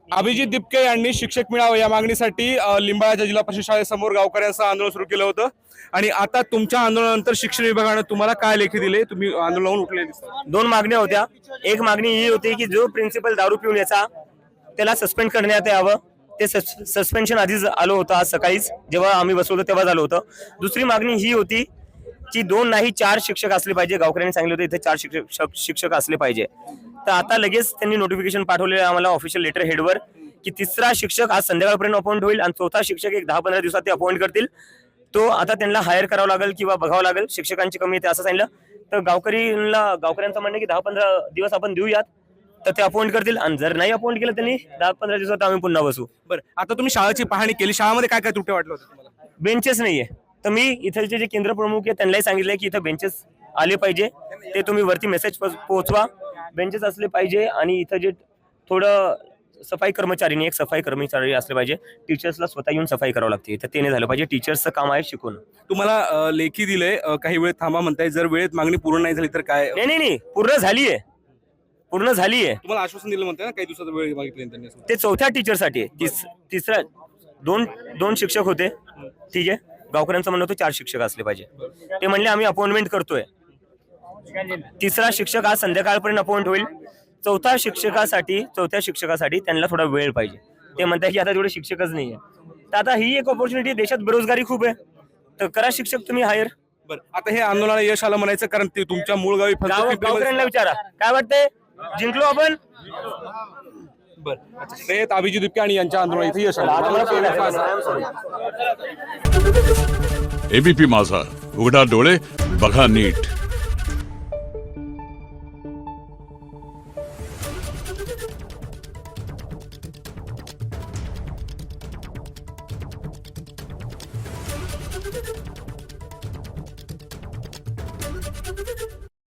अभिजित दिपके यांनी शिक्षक मिळावं या मागणीसाठी लिंबाळ्याच्या जिल्हा परिषद शाळेसमोर गावकऱ्यांचं आंदोलन सुरू केलं होतं आणि आता तुमच्या आंदोलनानंतर शिक्षण विभागानं तुम्हाला काय लेखी दिले, तुम्ही आंदोलनावरून उठले दिसता? दोन मागण्या होत्या. एक मागणी ही होती की जो प्रिन्सिपल दारू पिऊन याचा त्याला सस्पेंड करण्यात यावं. ते सस्पेन्शन आधीच आलं होतं, आज सकाळीच जेव्हा आम्ही बसवलं तेव्हा झालं होतं. दुसरी मागणी ही होती की 2 नाही 4 शिक्षक असले पाहिजे. गावकऱ्यांनी सांगितलं होतं इथे 4 शिक्षक असले पाहिजे. तर आता लगेच त्यांनी नोटिफिकेशन पाठवले आम्हाला ऑफिशियल लेटर हेडवर की 3रा शिक्षक आज संध्याकाळपर्यंत अपॉइंट होईल आणि 4था शिक्षक एक 10-15 दिवसात ते अपॉइंट करतील. तो आता त्यांना हायर करावं लागेल किंवा बघावं लागेल. शिक्षकांची कमी येते असं सांगितलं. तर गावकऱ्यांचं म्हणणं की 10-15 दिवस आपण देऊयात, तर ते अपॉइंट करतील आणि जर नाही अपॉइंट केलं त्यांनी 10-15 दिवसात आम्ही पुन्हा बसू. बरं, आता तुम्ही शाळेची पाहणी केली, शाळेमध्ये काय काय त्रुटी वाटलं होतं तुम्हाला? बेंचेस नाहीये. तर मी इथलचे जे केंद्र प्रमुख आहे त्यांनाही सांगितलंय की इथं बेंचेस आले पाहिजे. ते तुम्ही वरती मेसेज पोहोचवा. बेंचेस असले पाहिजे आणि इथं जे थोडं सफाई कर्मचारी असले पाहिजे. टीचर्सला स्वतः येऊन सफाई करावं लागते, तर ते नाही झालं पाहिजे. टीचर्सचं काम आहे शिकवणं. तुम्हाला लेखी दिले, काही वेळ थांबा म्हणताय, जर वेळेत मागणी पूर्ण नाही झाली तर काय? नाही पूर्ण झालीये. तुम्हाला आश्वासन दिलं म्हणताय ना, काही दिवसाचा वेळ मागितले त्यांनी? ते 4थ्या टीचरसाठी तिसरा दोन शिक्षक होते. ठीक आहे, गावकऱ्यांचं म्हणणं होतं 4 शिक्षक असले पाहिजे. ते म्हणले आम्ही अपॉइंटमेंट करतोय. 3रा शिक्षक आज संध्याकाळपर्यंत अपॉइंट होईल. 4थ्या शिक्षकासाठी त्यांना थोडा वेळ पाहिजे. ते म्हणतात की आता तेवढे शिक्षकच नाहीये. तर आता ही एक ऑपॉर्च्युनिटी, देशात बेरोजगारी खूप आहे, तर करा शिक्षक तुम्ही हायर. बरं, आता हे आंदोलनाला यश आलं म्हणायचं, कारण ते तुमच्या मूळ गावी गावकऱ्यांना विचारा काय वाटतंय, जिंकलो आपण. बरं, ते अभिजित दिपके आणि यांच्या आंदोलनात यश आलं. एबीपी माझा, उघडा डोळे बघा नीट.